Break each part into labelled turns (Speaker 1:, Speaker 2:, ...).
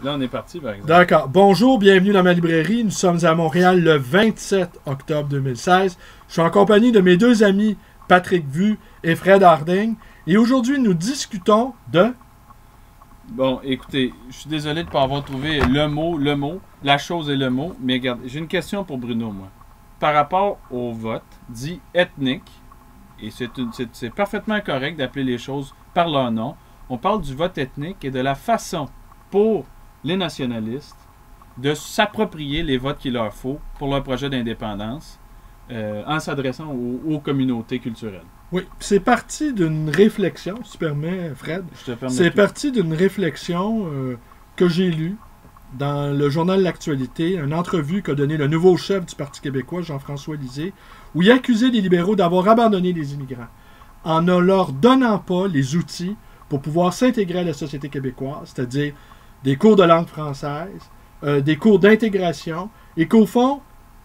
Speaker 1: Là, on est parti, par exemple.
Speaker 2: D'accord. Bonjour, bienvenue dans ma librairie. Nous sommes à Montréal le 27 octobre 2016. Je suis en compagnie de mes deux amis, Patrick Vu et Fred Harding. Et aujourd'hui, nous discutons de...
Speaker 1: Bon, écoutez, je suis désolé de ne pas avoir trouvé le mot, la chose et le mot, mais regarde, j'ai une question pour Bruno, moi. Par rapport au vote dit ethnique, et c'est parfaitement correct d'appeler les choses par leur nom, on parle du vote ethnique et de la façon pour les nationalistes de s'approprier les votes qu'il leur faut pour leur projet d'indépendance en s'adressant aux communautés culturelles.
Speaker 2: Oui, c'est parti d'une réflexion, si tu permets, Fred.
Speaker 1: Je te permets.
Speaker 2: C'est parti d'une réflexion que j'ai lue dans le journal L'Actualité, une entrevue qu'a donnée le nouveau chef du Parti québécois, Jean-François Lisée, où il accusait les libéraux d'avoir abandonné les immigrants en ne leur donnant pas les outils pour pouvoir s'intégrer à la société québécoise, c'est-à-dire des cours de langue française, des cours d'intégration, et qu'au fond,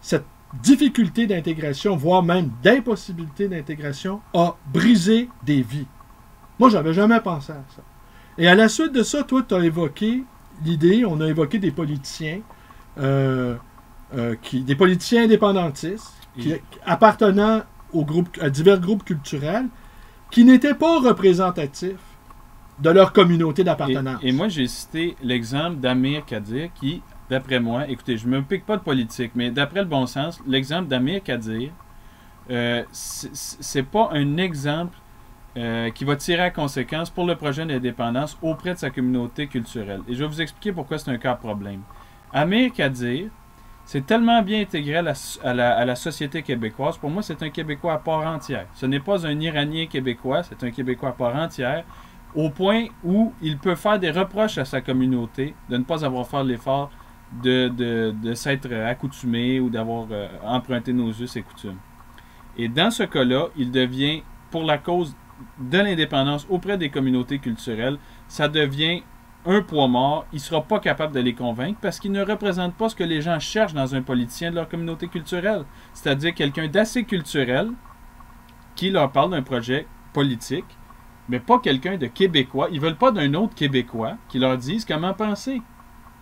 Speaker 2: cette difficulté d'intégration, voire même d'impossibilité d'intégration, a brisé des vies. Moi, j'avais jamais pensé à ça. Et à la suite de ça, toi, tu as évoqué l'idée, on a évoqué des politiciens, des politiciens indépendantistes, appartenant à divers groupes culturels, qui n'étaient pas représentatifs de leur communauté d'appartenance.
Speaker 1: Et moi, j'ai cité l'exemple d'Amir Kadir qui, d'après moi, écoutez, je ne me pique pas de politique, mais d'après le bon sens, l'exemple d'Amir Kadir, c'est pas un exemple qui va tirer à conséquence pour le projet d'indépendance auprès de sa communauté culturelle. Et je vais vous expliquer pourquoi c'est un cas de problème. Amir Kadir, c'est tellement bien intégré à la société québécoise. Pour moi, c'est un Québécois à part entière. Ce n'est pas un Iranien québécois, c'est un Québécois à part entière, au point où il peut faire des reproches à sa communauté de ne pas avoir fait l'effort de s'être accoutumé ou d'avoir emprunté nos us et coutumes. Et dans ce cas-là, il devient, pour la cause de l'indépendance auprès des communautés culturelles, ça devient un poids mort. Il ne sera pas capable de les convaincre parce qu'il ne représente pas ce que les gens cherchent dans un politicien de leur communauté culturelle. C'est-à-dire quelqu'un d'assez culturel qui leur parle d'un projet politique, mais pas quelqu'un de québécois. Ils ne veulent pas d'un autre Québécois qui leur dise comment penser.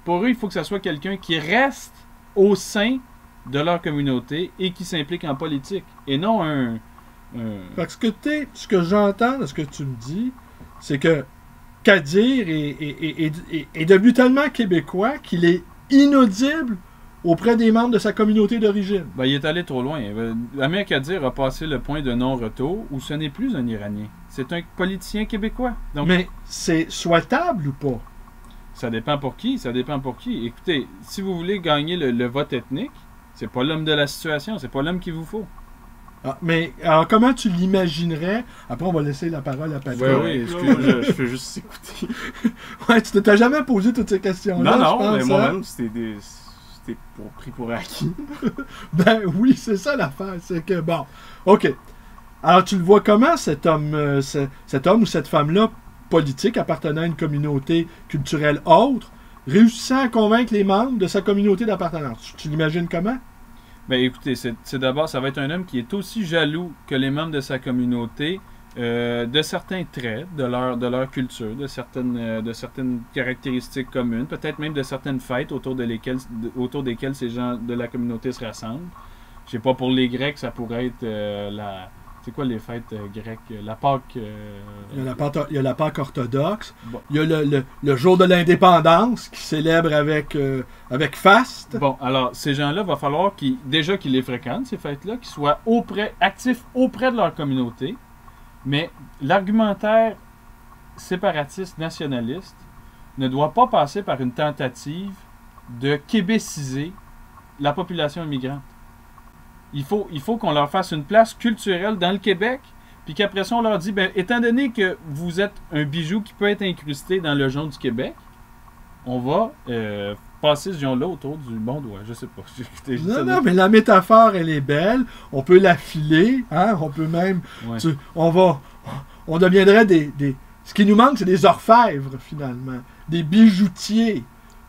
Speaker 1: Pour eux, il faut que ce soit quelqu'un qui reste au sein de leur communauté et qui s'implique en politique. Et non un...
Speaker 2: Parce que ce que j'entends de ce que tu me dis, c'est que Kadir est devenu tellement québécois qu'il est inaudible auprès des membres de sa communauté d'origine.
Speaker 1: Ben, il est allé trop loin. Amir Kadir a passé le point de non-retour où ce n'est plus un Iranien. C'est un politicien québécois. Donc,
Speaker 2: mais c'est souhaitable ou pas?
Speaker 1: Ça dépend pour qui. Ça dépend pour qui. Écoutez, si vous voulez gagner le vote ethnique, c'est pas l'homme de la situation. C'est pas l'homme qu'il vous faut.
Speaker 2: Ah, mais alors comment tu l'imaginerais? Après, on va laisser la parole à Patrick.
Speaker 1: Oui, excuse-moi, je fais juste écouter.
Speaker 2: Ouais, tu t'as jamais posé toutes ces questions-là.
Speaker 1: Non, mais moi-même, c'était pris pour acquis.
Speaker 2: Ben oui, c'est ça l'affaire. C'est que, bon, OK. Alors, tu le vois comment, cet homme ou cette femme-là, politique, appartenant à une communauté culturelle autre, réussissant à convaincre les membres de sa communauté d'appartenance? Tu l'imagines comment?
Speaker 1: Ben écoutez, c'est d'abord, ça va être un homme qui est aussi jaloux que les membres de sa communauté de certains traits de leur culture, de certaines caractéristiques communes, peut-être même de certaines fêtes autour desquelles ces gens de la communauté se rassemblent. Je sais pas, pour les Grecs, ça pourrait être c'est quoi les fêtes grecques? La Pâque...
Speaker 2: Il y a la Pâque orthodoxe.
Speaker 1: Bon.
Speaker 2: Il y a le jour de l'indépendance qui célèbre avec faste.
Speaker 1: Bon, alors, ces gens-là, il va falloir qu'ils les fréquentent, ces fêtes-là, qu'ils soient actifs auprès de leur communauté. Mais l'argumentaire séparatiste, nationaliste, ne doit pas passer par une tentative de québéciser la population immigrante. Il faut qu'on leur fasse une place culturelle dans le Québec, puis qu'après ça, on leur dit, ben, étant donné que vous êtes un bijou qui peut être incrusté dans le jaune du Québec, on va passer ce jaune-là autour du bon doigt. Je sais pas.
Speaker 2: Non, mais la métaphore, elle est belle. On peut l'affiler, hein? On peut même...
Speaker 1: Ouais.
Speaker 2: On deviendrait ce qui nous manque, c'est des orfèvres, finalement. Des bijoutiers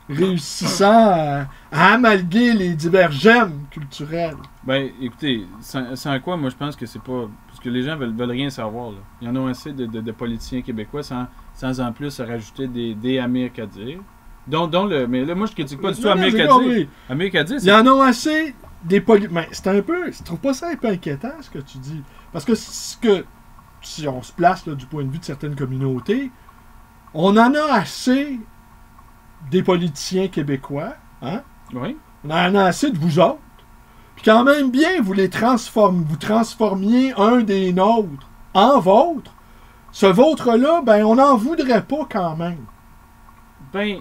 Speaker 2: réussissant à amalguer les divers gemmes culturels.
Speaker 1: Ben, écoutez, sans quoi, moi, je pense que c'est pas... Parce que les gens veulent rien savoir, là. Il y en a assez de politiciens québécois sans en plus rajouter des Amir Kadir. Mais là, moi, je critique pas du tout
Speaker 2: Non, non,
Speaker 1: Amir
Speaker 2: j'ai
Speaker 1: Kadir.
Speaker 2: compris.
Speaker 1: Amir Kadir,
Speaker 2: Ils
Speaker 1: c'est...
Speaker 2: en ont assez des Mais c'est un peu. Tu trouves pas ça un peu inquiétant, ce que tu dis? Parce que si on se place là, du point de vue de certaines communautés, on en a assez des politiciens québécois, hein?
Speaker 1: Oui.
Speaker 2: On en a assez de vous autres. Puis quand même bien, vous transformiez un des nôtres en vôtre. Ce vôtre-là, ben, on n'en voudrait pas quand même.
Speaker 1: Ben,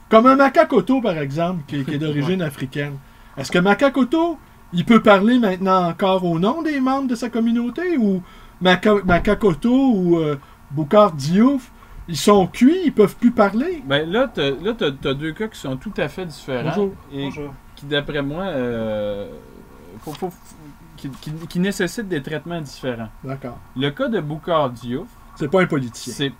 Speaker 2: Comme un Makakoto, par exemple, qui est d'origine africaine. Est-ce que Makakoto, il peut parler maintenant encore au nom des membres de sa communauté? Ou Makakoto ou Boucar Diouf, ils sont cuits, ils peuvent plus parler?
Speaker 1: ben là, t'as deux cas qui sont tout à fait différents.
Speaker 2: Bonjour.
Speaker 1: Et
Speaker 3: Bonjour.
Speaker 1: qui, d'après moi, qui nécessitent des traitements différents.
Speaker 2: D'accord.
Speaker 1: Le cas de Boucar Diouf,
Speaker 2: C'est pas un politicien.
Speaker 1: c'est...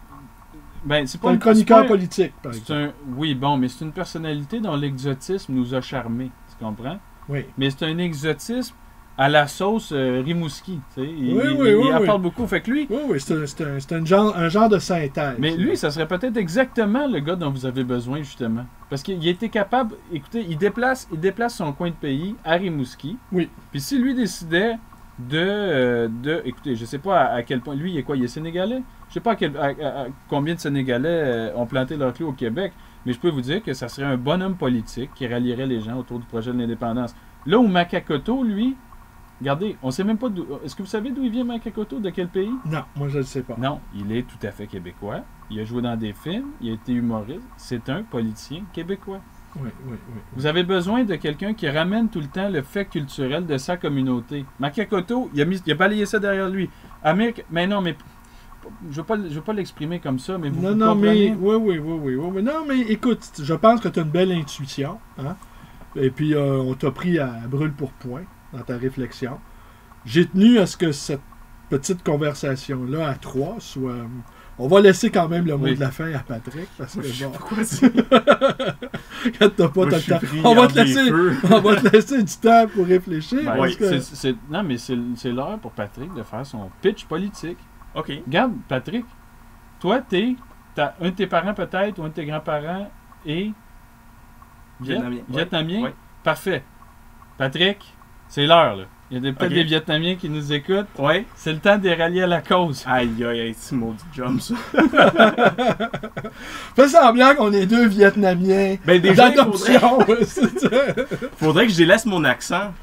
Speaker 1: Ben, c'est
Speaker 2: C'est
Speaker 1: pas
Speaker 2: un
Speaker 1: une-
Speaker 2: chroniqueur
Speaker 1: c'est pas un-
Speaker 2: politique, par
Speaker 1: c'est
Speaker 2: exemple.
Speaker 1: oui, bon, mais c'est une personnalité dont l'exotisme nous a charmés. Tu comprends?
Speaker 2: Oui.
Speaker 1: Mais c'est un exotisme à la sauce Rimouski. Tu sais. Il
Speaker 2: Oui.
Speaker 1: apporte beaucoup. Fait que lui,
Speaker 2: Oui, c'est un genre de synthèse.
Speaker 1: mais lui, ça serait peut-être exactement le gars dont vous avez besoin, justement. Parce qu'il était capable, écoutez, il déplace son coin de pays à Rimouski.
Speaker 2: Oui.
Speaker 1: Puis si lui décidait écoutez, je sais pas à quel point, lui, il est quoi, il est sénégalais? Je sais pas à combien de Sénégalais ont planté leur clou au Québec, mais je peux vous dire que ça serait un bonhomme politique qui rallierait les gens autour du projet de l'indépendance. Là où Makakoto, lui, regardez, on sait même pas d'où... Est-ce que vous savez d'où il vient Makakoto? De quel pays?
Speaker 2: Non, moi je ne sais pas.
Speaker 1: Non, il est tout à fait québécois. Il a joué dans des films, il a été humoriste. C'est un politicien québécois.
Speaker 2: Oui.
Speaker 1: Vous avez besoin de quelqu'un qui ramène tout le temps le fait culturel de sa communauté. Makakoto, il a balayé ça derrière lui. Mais non, mais je veux pas l'exprimer comme ça, mais vous
Speaker 2: Non,
Speaker 1: vous
Speaker 2: non, mais.
Speaker 1: comprenez?
Speaker 2: Oui. Non, mais écoute, je pense que tu as une belle intuition. Hein? Et puis, on t'a pris à brûle pour point dans ta réflexion. J'ai tenu à ce que cette petite conversation-là à trois soit. On va laisser quand même le mot
Speaker 1: Oui.
Speaker 2: de la fin à Patrick, parce que
Speaker 3: Je sais
Speaker 2: bon,
Speaker 3: pas quoi dire.
Speaker 2: quand t'as pas
Speaker 3: Moi,
Speaker 2: t'as
Speaker 3: je suis
Speaker 2: le temps.
Speaker 3: pris
Speaker 2: On va
Speaker 3: entre
Speaker 2: te
Speaker 3: les
Speaker 2: laisser.
Speaker 3: feux.
Speaker 2: On va te laisser du temps pour réfléchir.
Speaker 1: Ben,
Speaker 2: parce que...
Speaker 1: non, mais c'est l'heure pour Patrick de faire son pitch politique.
Speaker 3: OK.
Speaker 1: Regarde, Patrick, toi, t'as un de tes parents peut-être, ou un de tes grands-parents est
Speaker 3: Vietnamien.
Speaker 1: Vietnamien?
Speaker 3: Ouais.
Speaker 1: Parfait. Patrick, c'est l'heure, là. Il y a peut-être
Speaker 3: Ok.
Speaker 1: des Vietnamiens qui nous écoutent.
Speaker 3: Ouais.
Speaker 1: C'est le temps de les rallier à la cause.
Speaker 3: Aïe, c'est maudit jump, ça.
Speaker 2: Fais semblant qu'on est deux Vietnamiens
Speaker 3: Ben, déjà,
Speaker 2: d'adoption.
Speaker 3: faudrait que je délaisse mon accent.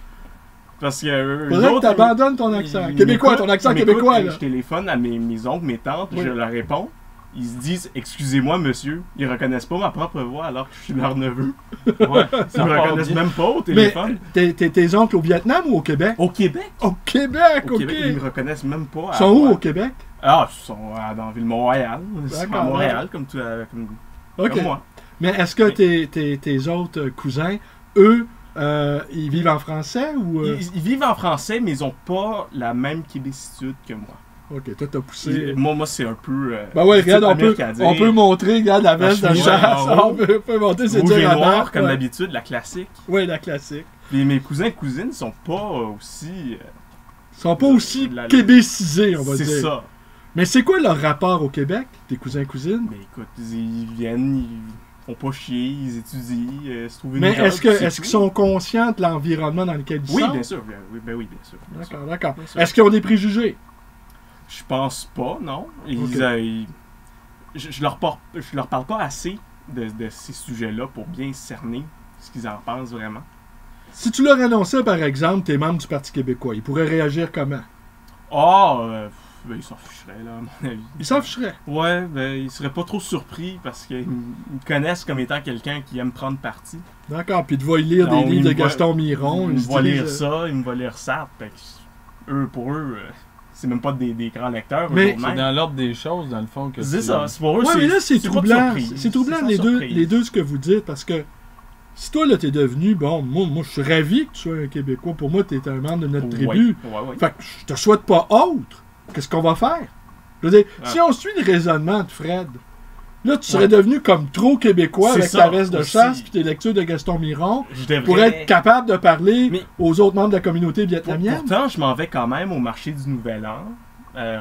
Speaker 3: Parce que.
Speaker 2: Faudrait que tu abandonnes ton accent. Québécois, ton accent québécois, là.
Speaker 3: Je téléphone à mes oncles, mes tantes,
Speaker 2: Oui.
Speaker 3: je leur réponds. Ils se disent, excusez-moi, monsieur. Ils reconnaissent pas ma propre voix alors que je suis leur neveu.
Speaker 1: Ouais,
Speaker 3: Ils
Speaker 1: ça
Speaker 3: me
Speaker 1: part
Speaker 3: reconnaissent
Speaker 1: bien.
Speaker 3: même pas au
Speaker 2: Mais
Speaker 3: téléphone.
Speaker 2: tes oncles au Vietnam ou au Québec?
Speaker 3: Au Québec?
Speaker 2: Au Québec,
Speaker 3: Au
Speaker 2: ok.
Speaker 3: Québec, ils me reconnaissent même pas.
Speaker 2: Ils sont où au Québec?
Speaker 3: Ah, ils sont dans la ville de Montréal. Ils sont à
Speaker 2: D'accord,
Speaker 3: Montréal, comme
Speaker 2: Ok.
Speaker 3: moi.
Speaker 2: Mais est-ce que tes autres cousins, eux, ils vivent en français ou...
Speaker 3: Ils vivent en français, mais ils ont pas la même québécitude que moi.
Speaker 2: Ok, toi t'as poussé...
Speaker 3: Moi, c'est un peu.
Speaker 2: Ben ouais, regarde,
Speaker 3: Amir Kadir.
Speaker 2: on peut montrer, regarde la veste de
Speaker 3: chemise
Speaker 2: chasse,
Speaker 3: en haut,
Speaker 2: on peut monter ses
Speaker 3: Rouge et
Speaker 2: durs à
Speaker 3: noir,
Speaker 2: battre,
Speaker 3: comme
Speaker 2: ouais.
Speaker 3: d'habitude, la classique.
Speaker 2: Oui, la classique.
Speaker 3: Puis mes cousins et cousines sont pas aussi.
Speaker 2: Ils sont pas aussi
Speaker 3: La-
Speaker 2: québécisés, on va
Speaker 3: C'est
Speaker 2: dire.
Speaker 3: ça.
Speaker 2: Mais c'est quoi leur rapport au Québec, tes cousins et cousines?
Speaker 3: Mais écoute, ils viennent, ils font pas chier, ils étudient, se trouvent une
Speaker 2: Mais
Speaker 3: job,
Speaker 2: est-ce
Speaker 3: c'est
Speaker 2: qu'ils
Speaker 3: tout.
Speaker 2: sont conscients de l'environnement dans lequel ils
Speaker 3: Oui,
Speaker 2: sont?
Speaker 3: bien sûr. Oui, bien sûr. bien sûr.
Speaker 2: D'accord.
Speaker 3: Bien sûr.
Speaker 2: Est-ce qu'ils ont des préjugés?
Speaker 3: Je pense pas, non.
Speaker 2: Ok.
Speaker 3: Je leur parle pas assez de ces sujets-là pour bien cerner ce qu'ils en pensent vraiment.
Speaker 2: Si tu leur annonçais, par exemple, t'es membre du Parti québécois, ils pourraient réagir comment?
Speaker 3: Ben, ils s'en ficheraient, là, à mon avis.
Speaker 2: Ils s'en ficheraient.
Speaker 3: Ouais, ben, ils seraient pas trop surpris parce qu'ils me connaissent comme étant quelqu'un qui aime prendre parti.
Speaker 2: D'accord, puis tu vas lire
Speaker 3: Non,
Speaker 2: des livres
Speaker 3: ils
Speaker 2: de
Speaker 3: me voient-
Speaker 2: Gaston Miron.
Speaker 3: Ils me
Speaker 2: se
Speaker 3: voient
Speaker 2: disent,
Speaker 3: lire ça, ils me voient lire ça. Fait que pour eux, c'est même pas des grands lecteurs.
Speaker 2: Mais-
Speaker 3: eux
Speaker 1: C'est
Speaker 3: autres-même.
Speaker 1: dans l'ordre des choses, dans le fond. Que
Speaker 3: C'est ça, c'est pour eux.
Speaker 2: Ouais, mais là, c'est
Speaker 3: pas de
Speaker 2: troublant.
Speaker 3: surprise.
Speaker 2: C'est troublant
Speaker 3: sans
Speaker 2: les
Speaker 3: surprise.
Speaker 2: deux ce que vous dites, parce que si toi, là, t'es devenu, bon, moi, je suis ravi que tu sois un Québécois. Pour moi, t'es un membre de notre tribu.
Speaker 3: Ouais.
Speaker 2: Fait que je te souhaite pas autre. Qu'est-ce qu'on va faire? Je veux dire,
Speaker 3: Ah.
Speaker 2: si on suit le raisonnement de Fred, là, tu serais
Speaker 3: Ouais.
Speaker 2: devenu comme trop québécois
Speaker 3: C'est
Speaker 2: avec
Speaker 3: ça,
Speaker 2: ta veste de
Speaker 3: aussi.
Speaker 2: chasse puis tes lectures de Gaston Miron
Speaker 3: Je devrais...
Speaker 2: pour être capable de parler
Speaker 3: Mais-
Speaker 2: aux autres membres de la communauté vietnamienne.
Speaker 3: Pourtant, je m'en vais quand même au marché du Nouvel An,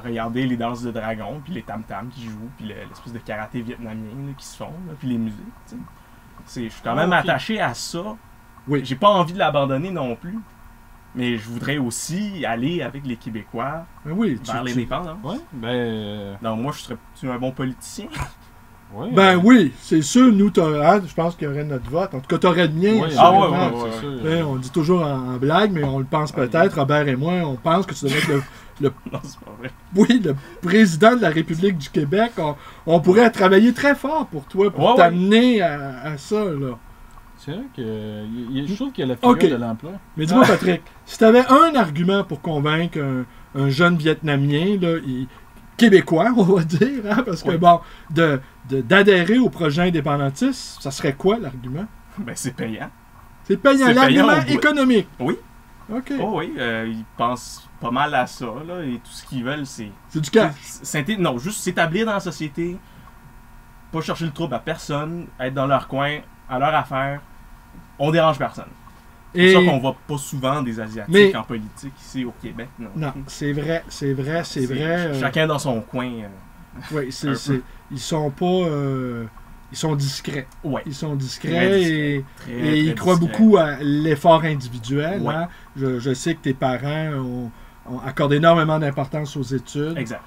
Speaker 3: regarder les danses de dragons, puis les tam-tams qui jouent, puis l'espèce de karaté vietnamien là, qui se font, là, puis les musiques. Tu sais. Je suis quand même
Speaker 1: ok.
Speaker 3: attaché à ça.
Speaker 2: Oui.
Speaker 3: J'ai pas envie de l'abandonner non plus. Mais je voudrais aussi aller avec les Québécois
Speaker 2: Ben oui,
Speaker 3: vers l'indépendance.
Speaker 1: Ouais, ben.
Speaker 3: Donc moi, je serais un bon politicien.
Speaker 1: Ouais,
Speaker 2: Ben oui, c'est sûr, nous, je pense qu'il y aurait notre vote. En tout cas, t'aurais le mien.
Speaker 1: Ouais,
Speaker 2: sûrement.
Speaker 3: ouais,
Speaker 1: c'est sûr.
Speaker 2: Hein, on dit toujours en blague, mais on le pense peut-être, Robert et moi, on pense que tu devrais être
Speaker 3: Non, c'est pas vrai.
Speaker 2: le président de la République du Québec. On pourrait travailler très fort pour toi, pour
Speaker 3: Ouais,
Speaker 2: t'amener à ça, là.
Speaker 1: C'est vrai que je trouve qu'il y a la figure
Speaker 2: Ok.
Speaker 1: de l'emploi.
Speaker 2: Mais dis-moi, Patrick, si tu avais un argument pour convaincre un jeune Vietnamien, là, québécois, on va dire, hein, parce que,
Speaker 3: Oui.
Speaker 2: bon, d'adhérer au projet indépendantiste, ça serait quoi l'argument?
Speaker 3: Ben, c'est payant.
Speaker 2: C'est payant,
Speaker 3: C'est payant
Speaker 2: l'argument
Speaker 3: au bout.
Speaker 2: économique.
Speaker 3: Oui.
Speaker 2: OK.
Speaker 3: Oh oui, ils pensent pas mal à ça, là, et tout ce qu'ils veulent, c'est...
Speaker 2: C'est du cash.
Speaker 3: Non, juste s'établir dans la société, pas chercher le trouble à personne, être dans leur coin, à leur affaire. On dérange personne. C'est
Speaker 2: Et...
Speaker 3: pour ça qu'on voit pas souvent des Asiatiques
Speaker 2: Mais-
Speaker 3: en politique ici au Québec.
Speaker 2: Non, c'est vrai.
Speaker 3: Chacun dans son coin.
Speaker 2: Oui,
Speaker 3: un peu.
Speaker 2: ils sont pas... ils sont discrets.
Speaker 3: Ouais.
Speaker 2: Ils sont discrets
Speaker 3: Très
Speaker 2: et...
Speaker 3: Très,
Speaker 2: Et
Speaker 3: très
Speaker 2: ils croient
Speaker 3: discret.
Speaker 2: beaucoup à l'effort individuel.
Speaker 3: Ouais.
Speaker 2: Hein? Je sais que tes parents ont accordé énormément d'importance aux études,
Speaker 3: Exact.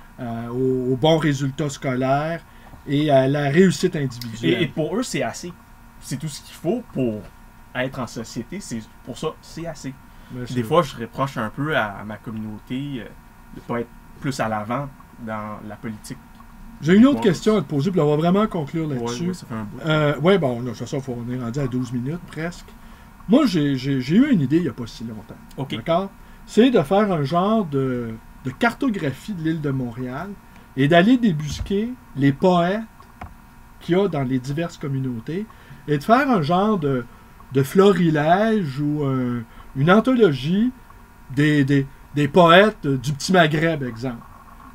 Speaker 2: aux bons résultats scolaires et à la réussite individuelle.
Speaker 3: Et pour eux, c'est assez. C'est tout ce qu'il faut pour être en société. Pour ça, c'est assez.
Speaker 2: Mais
Speaker 3: Puis
Speaker 2: c'est-
Speaker 3: des fois, je reproche un peu à ma communauté de pas être plus à l'avant dans la politique.
Speaker 2: J'ai une autre
Speaker 3: Ouais.
Speaker 2: question à te poser, puis on va vraiment conclure là-dessus.
Speaker 3: Ouais, ça fait un bout.
Speaker 2: Ouais, bon, là, ça, on est rendu à 12 minutes presque. Moi, j'ai eu une idée il n'y a pas si longtemps.
Speaker 3: OK.
Speaker 2: D'accord? C'est de faire un genre de cartographie de l'île de Montréal et d'aller débusquer les poètes qu'il y a dans les diverses communautés et de faire un genre de florilège ou une anthologie des poètes du petit Maghreb, exemple.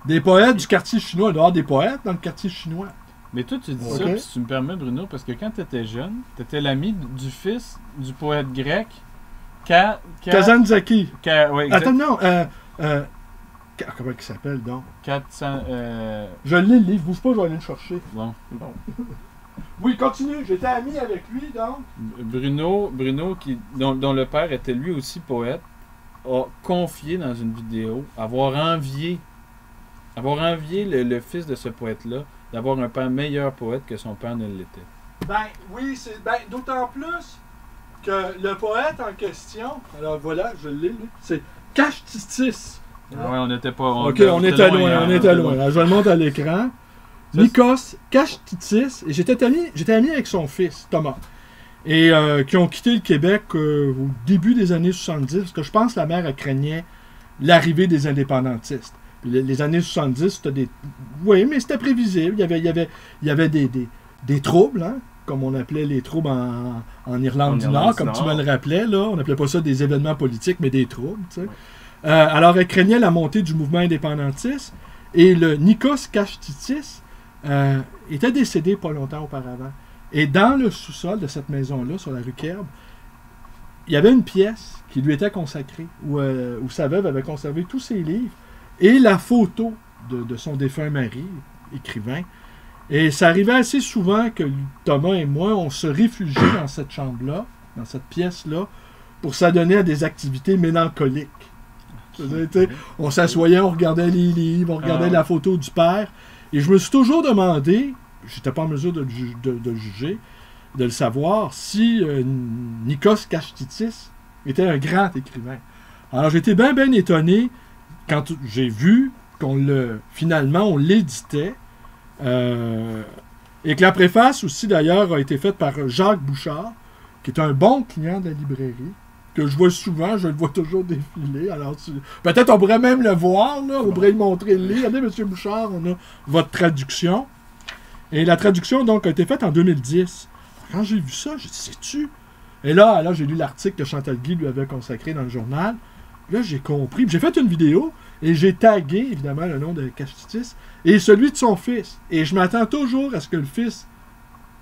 Speaker 2: Des poètes du quartier chinois. Il doit y avoir des poètes dans le quartier chinois.
Speaker 1: Mais toi, tu dis
Speaker 2: Ok.
Speaker 1: ça, puis si tu me permets, Bruno, parce que quand tu étais jeune, tu étais l'ami du fils du poète grec
Speaker 2: Kazantzaki.
Speaker 1: Ouais, exact.
Speaker 2: Attends, non. Comment il s'appelle, donc?
Speaker 1: 400.
Speaker 2: Je l'ai, le livre. Bouge pas, je vais aller le chercher.
Speaker 1: Bon.
Speaker 3: Bon.
Speaker 2: Oui, continue. J'étais ami avec lui, donc.
Speaker 1: Bruno dont le père était lui aussi poète, a confié dans une vidéo avoir envié le fils de ce poète-là d'avoir un père meilleur poète que son père ne l'était.
Speaker 2: Ben, oui, c'est d'autant plus que le poète en question, alors voilà, je l'ai, lui, c'est Kashtitis.
Speaker 1: Ouais, on n'était pas.
Speaker 2: Ok, on était loin,
Speaker 1: hein,
Speaker 2: on était loin. Alors, je le montre à l'écran.
Speaker 1: Ça,
Speaker 2: Nikos Kashtitis, et j'étais ami avec son fils, Thomas, et qui ont quitté le Québec au début des années 70, parce que je pense que la mère craignait l'arrivée des indépendantistes. Puis les années 70, c'était des... Oui, mais c'était prévisible. Il y avait des troubles, hein, comme on appelait les troubles en Irlande du Nord, comme tu me le rappelais. Là. On n'appelait pas ça des événements politiques, mais des troubles. Tu sais.
Speaker 3: Ouais.
Speaker 2: Alors, elle craignait la montée du mouvement indépendantiste. Et le Nikos Kashtitis était décédé pas longtemps auparavant. Et dans le sous-sol de cette maison-là, sur la rue Kerb, il y avait une pièce qui lui était consacrée, où sa veuve avait conservé tous ses livres et la photo de son défunt mari, écrivain. Et ça arrivait assez souvent que Thomas et moi, on se réfugiait dans cette chambre-là, dans cette pièce-là, pour s'adonner à des activités mélancoliques. C'est-à-dire, on s'assoyait, on regardait les livres, on regardait la photo du père. Et je me suis toujours demandé, j'étais pas en mesure de le juger, de le savoir, si Nikos Kashtitis était un grand écrivain. Alors j'étais bien étonné quand j'ai vu finalement on l'éditait et que la préface aussi d'ailleurs a été faite par Jacques Bouchard, qui est un bon client de la librairie, que je vois souvent, je le vois toujours défiler. Alors peut-être on pourrait même le voir, là, on pourrait lui montrer le livre. Regardez, M. Bouchard, on a votre traduction. Et la traduction donc a été faite en 2010. Quand j'ai vu ça, j'ai dit, sais-tu? Et là j'ai lu l'article que Chantal Guy lui avait consacré dans le journal. Là, j'ai compris. J'ai fait une vidéo et j'ai tagué, évidemment, le nom de Kashtitis et celui de son fils. Et je m'attends toujours à ce que le fils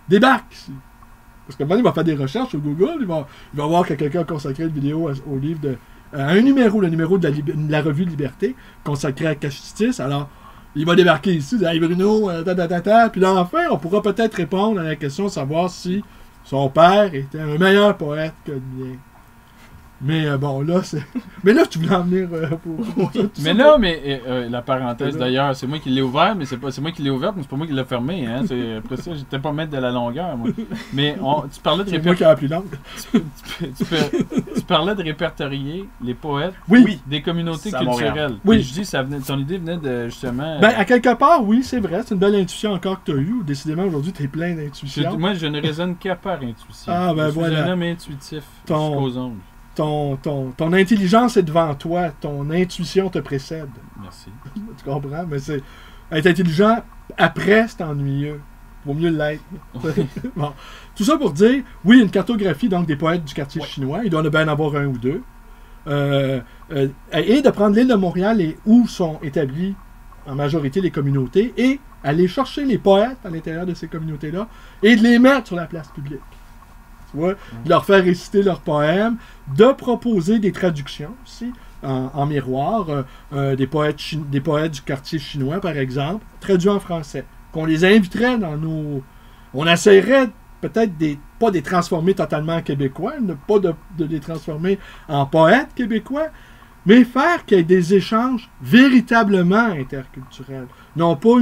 Speaker 2: débarque ici. Parce que maintenant, il va faire des recherches sur Google, il va voir que quelqu'un a consacré une vidéo au livre à un numéro, le numéro de la revue Liberté, consacré à Kashtitis. Alors, il va débarquer ici, il dit « Hey Bruno, puis là, enfin, on pourra peut-être répondre à la question de savoir si Son père était un meilleur poète que le mien. Mais bon, là, c'est. Mais là, tu voulais en venir pour ça,
Speaker 1: Mais là, la parenthèse d'ailleurs, c'est moi qui l'ai ouvert, mais c'est moi qui l'ai ouverte, mais c'est pas moi qui l'ai fermé. Hein. Après ça, j'étais pas maître de la longueur, moi. Mais tu parlais de
Speaker 2: c'est moi qui ai la plus longue.
Speaker 1: tu parlais de répertorier les poètes
Speaker 2: Oui.
Speaker 1: des communautés
Speaker 3: C'est à
Speaker 1: culturelles.
Speaker 3: Montréal.
Speaker 2: Oui.
Speaker 1: Puis je dis, ton idée venait de justement.
Speaker 2: Ben, à quelque part, oui, c'est vrai. C'est une belle intuition encore que tu as eue. Décidément, aujourd'hui, tu es plein d'intuitions.
Speaker 1: Moi, je ne raisonne qu'à part intuition.
Speaker 2: Ah, ben
Speaker 1: je suis
Speaker 2: voilà.
Speaker 1: un homme intuitif
Speaker 2: Ton-
Speaker 1: jusqu'aux ongles.
Speaker 2: Ton intelligence est devant toi. Ton intuition te précède.
Speaker 1: Merci.
Speaker 2: Tu comprends? Mais c'est. Être intelligent, après, c'est ennuyeux. Vaut mieux l'être. Bon. Tout ça pour dire, oui, une cartographie donc des poètes du quartier chinois. Il doit en bien avoir un ou deux. Et de prendre l'île de Montréal et où sont établies en majorité les communautés et aller chercher les poètes à l'intérieur de ces communautés-là et de les mettre sur la place publique. Tu vois? De leur faire réciter leurs poèmes, de proposer des traductions aussi en miroir, des poètes du quartier chinois, par exemple, traduits en français. Qu'on les inviterait dans nos... On essaierait peut-être pas de les transformer totalement en québécois, pas de les transformer en poètes québécois, mais faire qu'il y ait des échanges véritablement interculturels. Non pas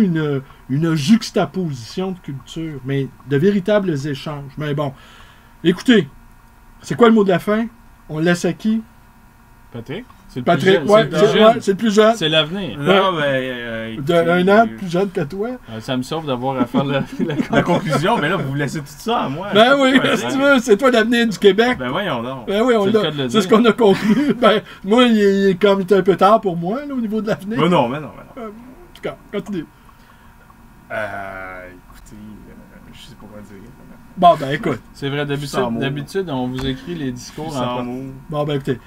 Speaker 2: une juxtaposition de culture, mais de véritables échanges. Mais bon, écoutez, c'est quoi le mot de la fin? On le laisse à qui?
Speaker 1: Patrick? C'est le
Speaker 2: Patrick,
Speaker 1: plus jeune.
Speaker 2: c'est le plus jeune.
Speaker 1: C'est l'avenir.
Speaker 3: Non, ben.
Speaker 2: D'un an plus jeune que toi.
Speaker 1: Ça me sauve d'avoir à faire
Speaker 3: La conclusion, mais là, vous laissez tout ça à moi.
Speaker 2: Ben oui,
Speaker 3: Ouais,
Speaker 2: si tu veux, c'est toi l'avenir du Québec.
Speaker 3: Ben voyons donc.
Speaker 2: Ben oui,
Speaker 1: C'est le cas de le
Speaker 2: c'est ce
Speaker 1: dire.
Speaker 2: qu'on a conclu. Ben, moi, il est comme il était un peu tard pour moi, là, au niveau de l'avenir.
Speaker 3: Mais non.
Speaker 2: En tout cas, continue.
Speaker 3: Écoutez, je sais pas quoi dire.
Speaker 2: Bon, ben écoute.
Speaker 1: C'est vrai,
Speaker 3: Sans mots.
Speaker 1: d'habitude, on vous écrit les discours
Speaker 3: Sans
Speaker 1: en
Speaker 3: mots.
Speaker 2: Bon, ben écoutez.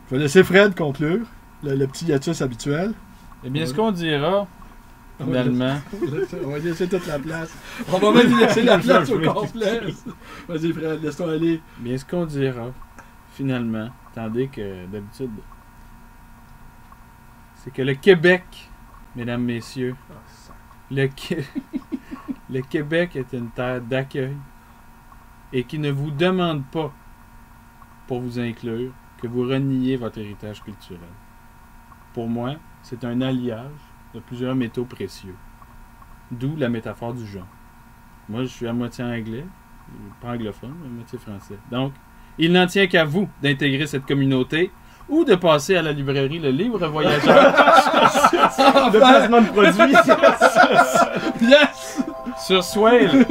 Speaker 2: Je vais laisser Fred conclure. Le petit hiatus habituel.
Speaker 1: Eh bien, ce qu'on dira, finalement,
Speaker 2: On va laisser toute la place. On va même lui laisser la place au complet. Vas-y, Fred, laisse-toi aller.
Speaker 1: bien, ce qu'on dira, finalement, tandis que d'habitude, c'est que le Québec, mesdames, messieurs, le Québec est une terre d'accueil et qui ne vous demande pas, pour vous inclure, que vous reniez votre héritage culturel. Pour moi, c'est un alliage de plusieurs métaux précieux. D'où la métaphore du genre. Moi, je suis à moitié anglais, pas anglophone, mais à moitié français. Donc, il n'en tient qu'à vous d'intégrer cette communauté ou de passer à la librairie Le Livre Voyageur
Speaker 3: De placement de produits.
Speaker 2: Yes!
Speaker 1: sur Swale.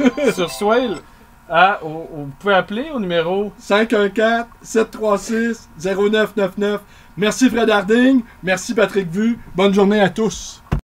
Speaker 1: Vous pouvez appeler au numéro
Speaker 2: 514-736-0999. Merci Fred Harding. Merci Patrick Vu. Bonne journée à tous.